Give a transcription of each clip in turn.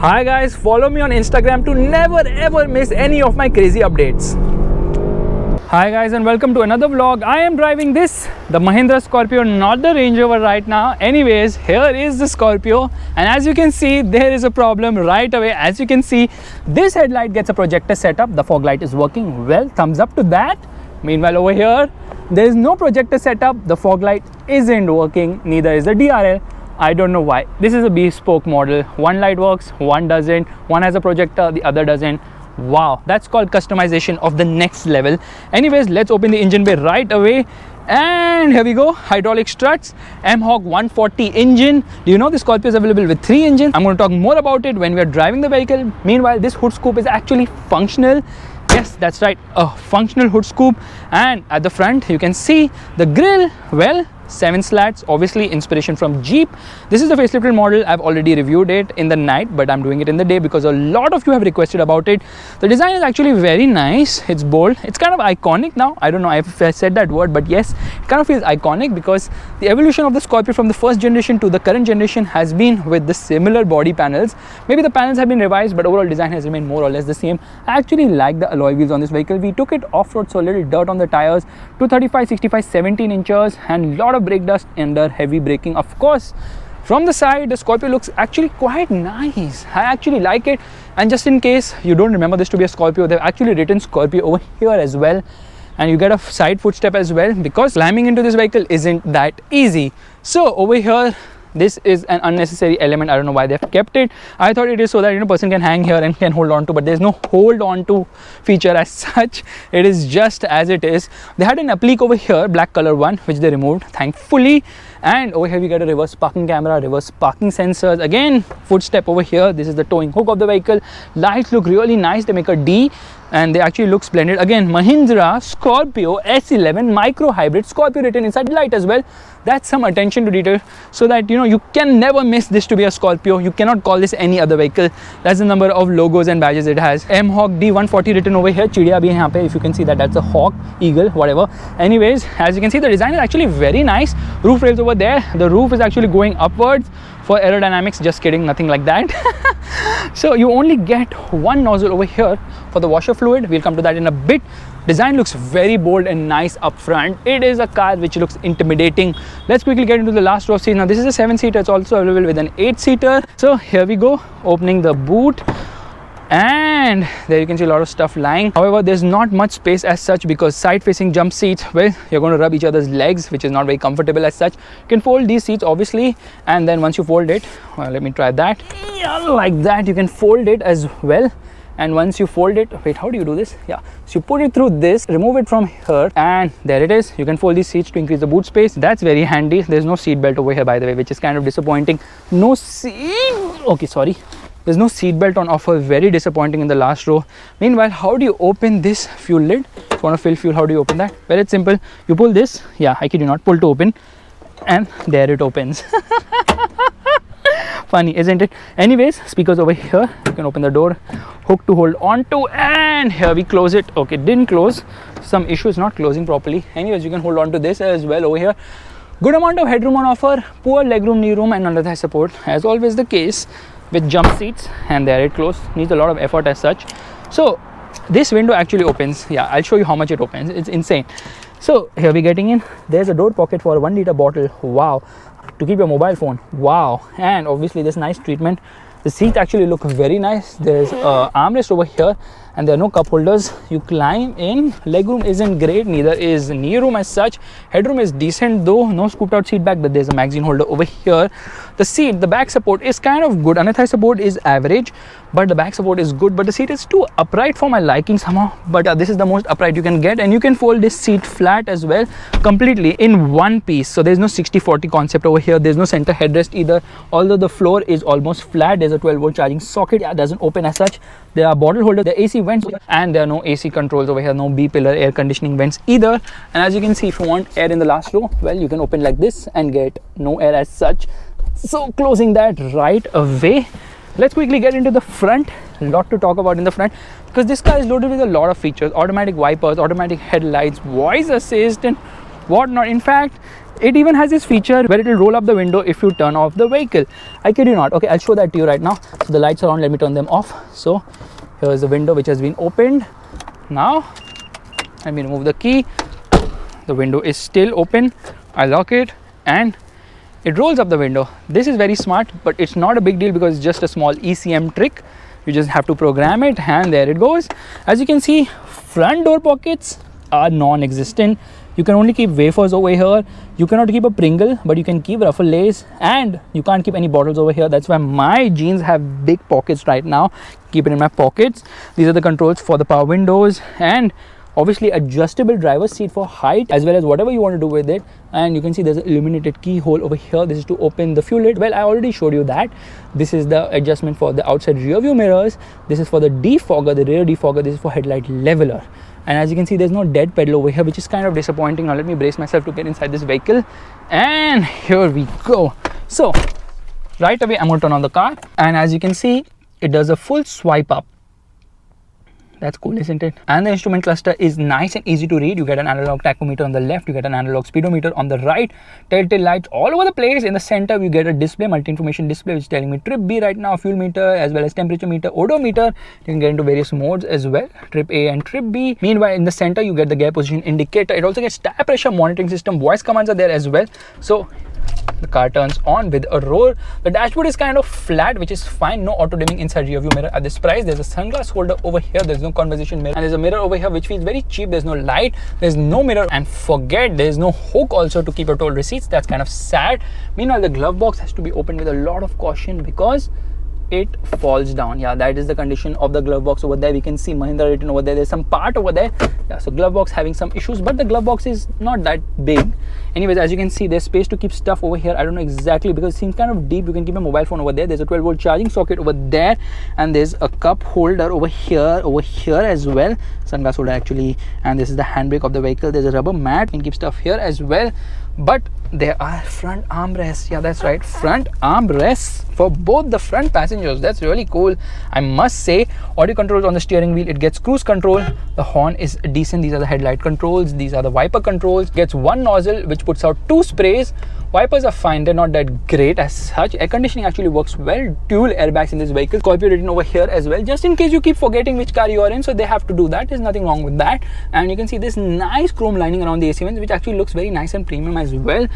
Hi guys, follow me on Instagram to never ever miss any of my crazy updates. Hi guys and welcome to another vlog. I am driving this, the Mahindra Scorpio, not the Range Rover right now. Anyways, here is the Scorpio, and as you can see, there is a problem right away. As you can see, this headlight gets a projector setup. The fog light is working well, thumbs up to that. Meanwhile, over here, there is no projector setup. The fog light isn't working, neither is the DRL. I don't know why. This is a bespoke model. One light works, one doesn't. One has a projector, the other doesn't. Wow, that's called customization of the next level. Anyways, let's open the engine bay right away. And here we go, hydraulic struts, mHawk 140 engine. Do you know the Scorpio is available with 3 engines? I'm going to talk more about it when we are driving the vehicle. Meanwhile, this hood scoop is actually functional. Yes, that's right, a functional hood scoop. And at the front, you can see the grille. Well, 7 slats, obviously inspiration from Jeep. This is the facelifted model. I've already reviewed it in the night, but I'm doing it in the day because a lot of you have requested about it. The design is actually very nice. It's bold. It's kind of iconic now. I don't know if I said that word, but yes, it kind of feels iconic because the evolution of the Scorpio from the first generation to the current generation has been with the similar body panels. Maybe the panels have been revised, but overall design has remained more or less the same. I actually like the alloy wheels on this vehicle. We took it off-road, so a little dirt on the tires. 235, 65, 17 inches, and lot of brake dust under heavy braking. Of course, from the side, the Scorpio looks actually quite nice. I actually like it. And just in case you don't remember this to be a Scorpio, they've actually written Scorpio over here as well. And you get a side footstep as well, because climbing into this vehicle isn't that easy. So over here, this is an unnecessary element. I don't know why they've kept it. I thought it is so that person can hang here and can hold on to, but there's no hold on to feature as such. It is just as it is. They had an applique over here, black color one, which they removed, thankfully. And over here we get a reverse parking camera, reverse parking sensors. Again, footstep over here. This is the towing hook of the vehicle. Lights look really nice. They make a D and they actually look splendid. Again, Mahindra Scorpio S11 micro hybrid, Scorpio written inside the light as well. That's some attention to detail, so that you can never miss this to be a Scorpio. You cannot call this any other vehicle. That's the number of logos and badges it has. mHawk D140 written over here. Chidiya bhi hai yahan pe. If you can see that, that's a hawk, eagle, whatever. Anyways, as you can see, the design is actually very nice. Roof rails over there. The roof is actually going upwards for aerodynamics. Just kidding, nothing like that. So you only get one nozzle over here for the washer fluid. We'll come to that in a bit. Design looks very bold and nice up front. It is a car which looks intimidating. Let's quickly get into the last row of seats. Now this is a 7-seater. It's also available with an 8-seater. So here we go, opening the boot. And there you can see a lot of stuff lying. However, there's not much space as such, because side-facing jump seats, well, you're going to rub each other's legs, which is not very comfortable as such. You can fold these seats obviously, and then once you fold it, well, let me try that. Yeah, like that, you can fold it as well. And once you fold it, wait, how do you do this? Yeah, so you put it through this, remove it from here, and there it is. You can fold these seats to increase the boot space. That's very handy. There's no seat belt over here, by the way, which is kind of disappointing. No seat, okay, sorry. There's no seat belt on offer, very disappointing in the last row. Meanwhile, how do you open this fuel lid? If you want to fill fuel, how do you open that? Well, it's simple. You pull this, yeah, I kid you not, pull to open, and there it opens. Funny, isn't it? Anyways, speakers over here. You can open the door, hook to hold on to, and here we close it. Okay, didn't close. Some issues not closing properly. Anyways, you can hold on to this as well over here. Good amount of headroom on offer, poor legroom, knee room, and under thigh support, as always the case with jump seats. And there it closed. Needs a lot of effort as such. So this window actually opens. Yeah, I'll show you how much it opens. It's insane. So here we're getting in. There's a door pocket for a 1-liter bottle. Wow. To keep your mobile phone. Wow. And obviously this nice treatment. The seats actually look very nice. There's armrest over here, and there are no cup holders. You climb in. Legroom isn't great, neither is knee room as such. Headroom is decent though. No scooped out seat back, but there's a magazine holder over here. The seat, the back support is kind of good. Under thigh support is average, but the back support is good. But the seat is too upright for my liking somehow. But this is the most upright you can get, and you can fold this seat flat as well, completely in one piece. So there's no 60-40 concept over here. There's no center headrest either. Although the floor is almost flat, there's a 12-volt charging socket. Yeah, doesn't open as such. There are bottle holders, the AC vents, and there are no AC controls over here. No B-pillar air conditioning vents either. And as you can see, if you want air in the last row, well, you can open like this and get no air as such. So closing that right away, let's quickly get into the front. A lot to talk about in the front, because this car is loaded with a lot of features: automatic wipers, automatic headlights, voice assist, and whatnot. In fact, It even has this feature where it will roll up the window if you turn off the vehicle. I kid you not. Okay, I'll show that to you right now. So the lights are on, let me turn them off. So here's the window which has been opened. Now let me remove the key. The window is still open. I lock it and it rolls up the window. This is very smart, but it's not a big deal because it's just a small ECM trick. You just have to program it and there it goes. As you can see, front door pockets are non-existent. You can only keep wafers over here. You cannot keep a Pringle, but you can keep Ruffle Lays, and you can't keep any bottles over here. That's why my jeans have big pockets right now. Keep it in my pockets. These are the controls for the power windows and obviously adjustable driver's seat for height as well as whatever you want to do with it. And you can see there's an illuminated keyhole over here. This is to open the fuel lid. Well, I already showed you that. This is the adjustment for the outside rear view mirrors. This is for the defogger, the rear defogger. This is for headlight leveler. And as you can see, there's no dead pedal over here, which is kind of disappointing. Now let me brace myself to get inside this vehicle. And here we go. So right away, I'm going to turn on the car. And as you can see, it does a full swipe up. That's cool, isn't it? And the instrument cluster is nice and easy to read. You get an analog tachometer on the left, you get an analog speedometer on the right, telltale lights all over the place. In the center, you get a display, multi-information display, which is telling me trip B right now, fuel meter, as well as temperature meter, odometer. You can get into various modes as well, trip A and trip B. Meanwhile, in the center, you get the gear position indicator. It also gets tire pressure monitoring system. Voice commands are there as well. So the car turns on with a roar. The dashboard is kind of flat, which is fine. No auto dimming inside rear view mirror at this price. There's a sunglass holder over here. There's no conversation mirror, and there's a mirror over here which feels very cheap. There's no light, there's no mirror, and forget there's no hook also to keep your toll receipts. That's kind of sad. Meanwhile, the glove box has to be opened with a lot of caution because it falls down. Yeah, that is the condition of the glove box over there. We can see Mahindra written over there. There's some part over there. Yeah, so glove box having some issues, but the glove box is not that big. Anyways, as you can see, there's space to keep stuff over here. I don't know exactly because it seems kind of deep. You can keep a mobile phone over there. There's a 12-volt charging socket over there, and there's a cup holder over here as well. Sunglass holder actually, and this is the handbrake of the vehicle. There's a rubber mat. You can keep stuff here as well. But there are front armrests. Yeah, that's right, front armrests for both the front passengers. That's really cool, I must say. Audio controls on the steering wheel. It gets cruise control. The horn is decent. These are the headlight controls. These are the wiper controls. Gets one nozzle which puts out 2 sprays. Wipers are fine, they're not that great as such. Air conditioning actually works well. Dual airbags in this vehicle. Scorpio written over here as well, just in case you keep forgetting which car you are in, so they have to do that. There's nothing wrong with that. And you can see this nice chrome lining around the AC vents, which actually looks very nice and premium as well.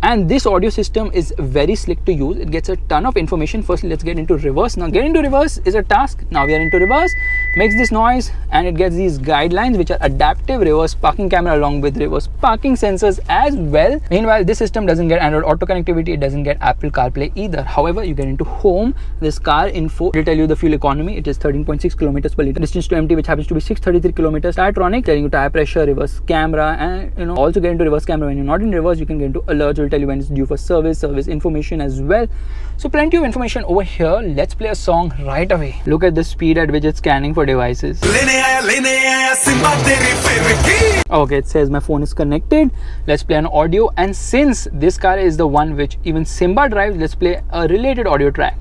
And this audio system is very slick to use. It gets a ton of information. Firstly, let's get into reverse. Now, getting into reverse is a task. Now we are into reverse. Makes this noise and it gets these guidelines, which are adaptive reverse parking camera along with reverse parking sensors as well. Meanwhile, this system doesn't get Android Auto connectivity. It doesn't get Apple CarPlay either. However, you get into home. This car info will tell you the fuel economy. It is 13.6 kilometers per liter. Distance to empty, which happens to be 633 kilometers. Tiretronic, telling you tire pressure, reverse camera, and also get into reverse camera. When you're not in reverse, you can get into alerts. Will tell you when it's due for service information as well. So plenty of information over here. Let's play a song right away. Look at the speed at which it's scanning for devices. Okay, it says my phone is connected. Let's play an audio, and since this car is the one which even Simba drives, let's play a related audio track.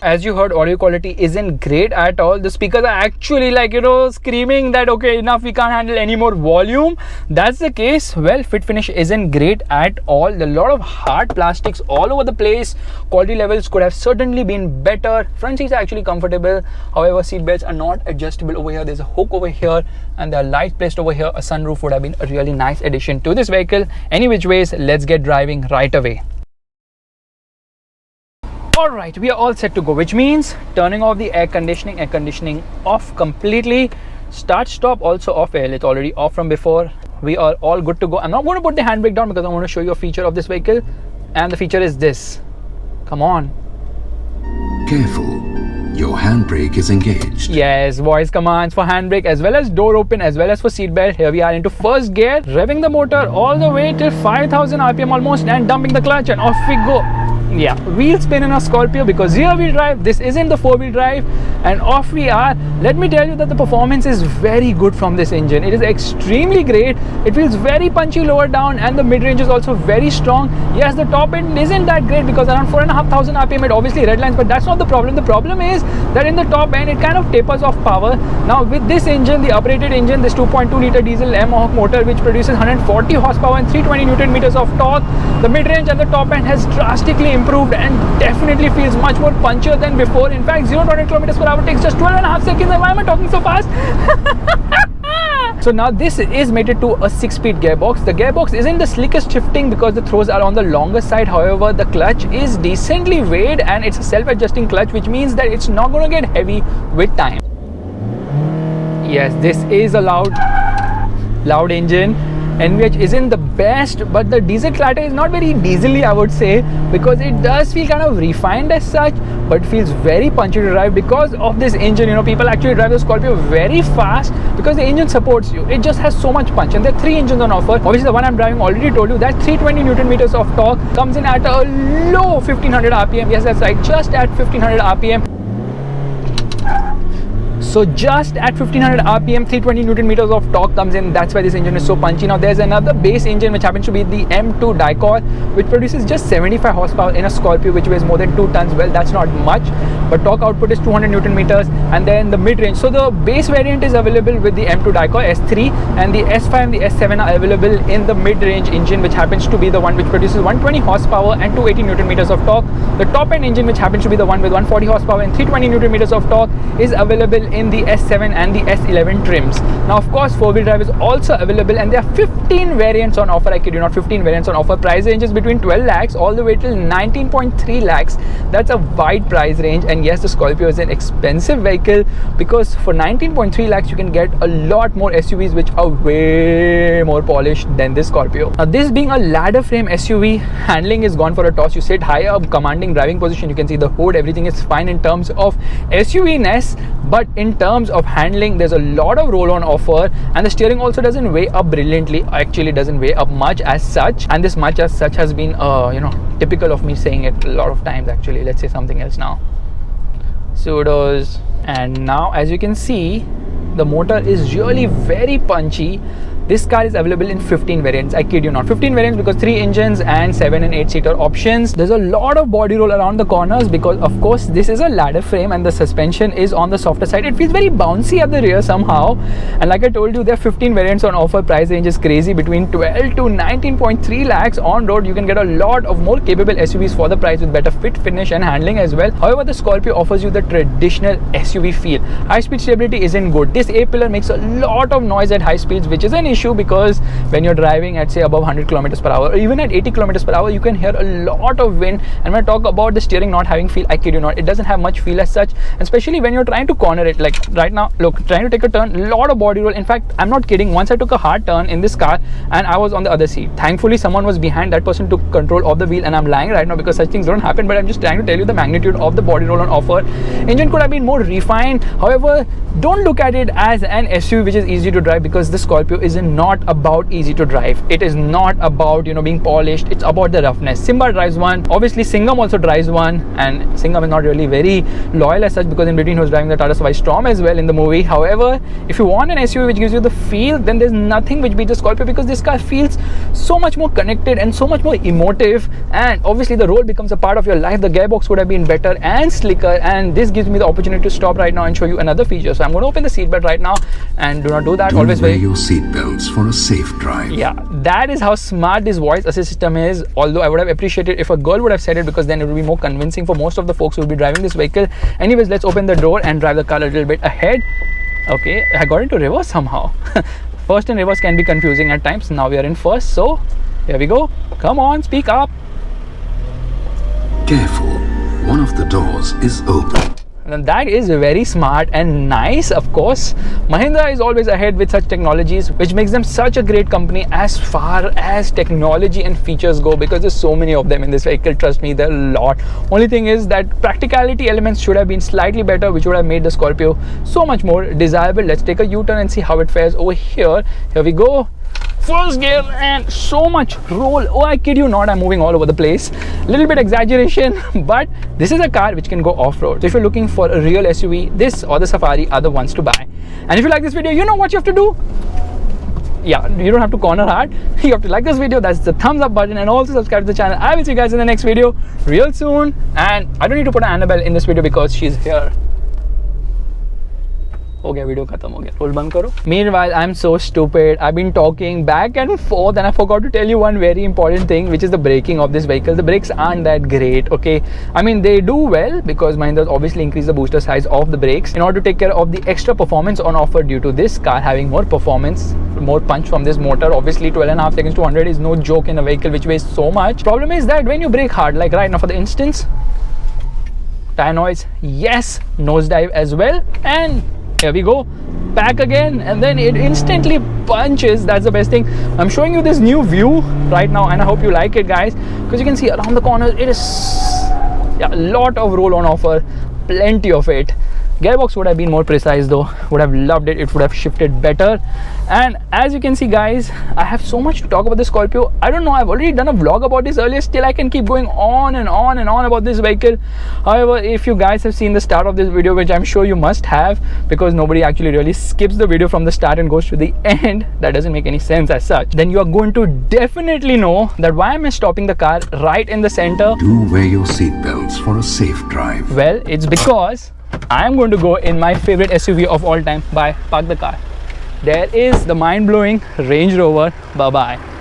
As you heard, audio quality isn't great at all. The speakers are actually like, screaming that, okay, enough, we can't handle any more volume. That's the case. Well, fit finish isn't great at all. There are a lot of hard plastics all over the place. Quality levels could have certainly been better. Front seats are actually comfortable. However, seat belts are not adjustable over here. There's a hook over here and there are lights placed over here. A sunroof would have been a really nice addition to this vehicle. Any which ways, let's get driving right away. Alright, we are all set to go, which means turning off the air conditioning off completely. Start stop also off. It's already off from before. We are all good to go. I'm not going to put the handbrake down because I want to show you a feature of this vehicle, and the feature is this. Come on. Careful, your handbrake is engaged. Yes, voice commands for handbrake as well as door open as well as for seatbelt. Here we are into first gear, revving the motor all the way till 5,000 RPM almost and dumping the clutch, and off we go. Yeah, wheel spin in a Scorpio because rear wheel drive, this isn't the 4-wheel drive, and off we are. Let me tell you that the performance is very good from this engine. It is extremely great. It feels very punchy lower down, and the mid-range is also very strong. Yes, the top end isn't that great because around 4,500 RPM it obviously redlines, but that's not the problem. The problem is that in the top end it kind of tapers off power. Now with this engine, the uprated engine, this 2.2 liter diesel mHawk motor which produces 140 horsepower and 320 Newton meters of torque, the mid-range and the top end has drastically improved and definitely feels much more punchier than before. In fact, 0 to 100 kilometers per hour takes just 12.5 seconds. Why am I talking so fast? So now this is mated to a 6-speed gearbox. The gearbox isn't the slickest shifting because the throws are on the longer side. However, the clutch is decently weighed and it's a self-adjusting clutch, which means that it's not going to get heavy with time. Yes, this is a loud engine. NVH isn't the best, but the diesel clatter is not very diesel-y, I would say, because it does feel kind of refined as such, but feels very punchy to drive because of this engine. You know, people actually drive the Scorpio very fast because the engine supports you. It just has so much punch, and there are 3 engines on offer. Obviously, the one I'm driving already told you that 320 Newton meters of torque comes in at a low 1500 RPM. Yes, that's right, just at 1500 RPM. So just at 1500 RPM, 320 Newton meters of torque comes in. That's why this engine is so punchy. Now there's another base engine which happens to be the M2 Dicor, which produces just 75 horsepower in a Scorpio which weighs more than 2 tons. Well, that's not much, but torque output is 200 Newton meters. And then the mid-range, so the base variant is available with the M2 Dicor S3, and the S5 and the S7 are available in the mid-range engine, which happens to be the one which produces 120 horsepower and 280 Newton meters of torque. The top end engine, which happens to be the one with 140 horsepower and 320 Newton meters of torque, is available in the S7 and the S11 trims. Now of course 4-wheel drive is also available, and there are 15 variants on offer. I kid you not, 15 variants on offer. Price ranges between 12 lakhs all the way till 19.3 lakhs. That's a wide price range, and yes, the Scorpio is an expensive vehicle because for 19.3 lakhs you can get a lot more SUVs which are way more polished than this Scorpio. Now this being a ladder frame SUV, handling is gone for a toss. You sit high up, commanding driving position, you can see the hood, everything is fine in terms of SUV-ness, but in terms of handling there's a lot of roll on offer, and the steering also doesn't weigh up brilliantly. Actually doesn't weigh up much as such, and this much as such has been typical of me saying it a lot of times. Actually, let's say something else now. Pseudos. And now as you can see, the motor is really very punchy. This car is available in 15 variants. I kid you not, 15 variants because 3 engines and 7 and 8 seater options. There's a lot of body roll around the corners because of course this is a ladder frame and the suspension is on the softer side. It feels very bouncy at the rear somehow, and like I told you, there are 15 variants on offer. Price range is crazy, between 12 to 19.3 lakhs. On road you can get a lot of more capable SUVs for the price with better fit, finish and handling as well. However, the Scorpio offers you the traditional SUV feel. High speed stability isn't good. This A-pillar makes a lot of noise at high speeds, which is an issue because when you're driving at say above 100 kilometers per hour or even at 80 kilometers per hour, you can hear a lot of wind. And when I talk about the steering not having feel, I kid you not, it doesn't have much feel as such, especially when you're trying to corner it. Like right now, look, trying to take a turn, a lot of body roll. In fact, I'm not kidding, once I took a hard turn in this car and I was on the other seat. Thankfully someone was behind, that person took control of the wheel, and I'm lying right now because such things don't happen, but I'm just trying to tell you the magnitude of the body roll on offer. Engine could have been more refined. However, don't look at it as an SUV which is easy to drive, because the Scorpio is not about easy to drive. It is not about being polished. It's about the roughness. Simba drives one, obviously Singham also drives one, and Singham is not really very loyal as such because in between he was driving the Tata Safari Storm as well in the movie. However, if you want an SUV which gives you the feel, then there's nothing which beats the Scorpio, because this car feels so much more connected and so much more emotive, and obviously the road becomes a part of your life. The gearbox could have been better and slicker, and this gives me the opportunity to stop right now and show you another feature. So I'm going to open the seatbelt right now, and do not do that. Always wear your seatbelts for a safe drive. Yeah, that is how smart this voice assist system is. Although I would have appreciated if a girl would have said it, because then it would be more convincing for most of the folks who will be driving this vehicle. Anyways, let's open the door and drive the car a little bit ahead. Okay, I got into reverse somehow. First and reverse can be confusing at times. Now we are in first, so here we go. Come on, speak up. Careful, one of the doors is open. And that is very smart and nice. Of course, Mahindra is always ahead with such technologies, which makes them such a great company as far as technology and features go, because there's so many of them in this vehicle. Trust me, there are a lot. Only thing is that practicality elements should have been slightly better, which would have made the Scorpio so much more desirable. Let's take a U-turn and see how it fares over here. Here we go. first gear and so much roll. Oh, I kid you not, I'm moving all over the place. Little bit exaggeration, but this is a car which can go off-road. So if you're looking for a real SUV, this or the Safari are the ones to buy. And if you like this video, you know what you have to do. Yeah, you don't have to corner hard. You have to like this video, that's the thumbs up button, and also subscribe to the channel. I will see you guys in the next video real soon. And I don't need to put an Annabelle in this video because she's here. हो गया, video खत्म हो गया, role बंद करो. Meanwhile, I'm so stupid. I've been talking back and forth and I forgot to tell you one very important thing, which is the braking of this vehicle. The brakes aren't that great, okay? I mean, they do well because Mahindra obviously increased the booster size of the brakes in order to take care of the extra performance on offer due to this car having more performance, more punch from this motor. Obviously, 12.5 seconds to 100 is no joke in a vehicle which weighs so much. Problem is that when you brake hard, like right now for the instance, tire noise, yes, nosedive as well, and here we go, back again, and then it instantly punches. That's the best thing. I'm showing you this new view right now and I hope you like it, guys, because you can see around the corner it is a lot of roll on offer, plenty of it. Gearbox would have been more precise though, would have loved it, it would have shifted better. And as you can see, guys, I have so much to talk about the Scorpio. I don't know, I've already done a vlog about this earlier, still I can keep going on and on and on about this vehicle. However, if you guys have seen the start of this video, which I'm sure you must have, because nobody actually really skips the video from the start and goes to the end, that doesn't make any sense as such, then you are going to definitely know that why am I stopping the car right in the center. Do wear your seatbelts for a safe drive. Well, it's because I'm going to go in my favorite SUV of all time. Bye. Park the car. There is the mind-blowing Range Rover. Bye-bye.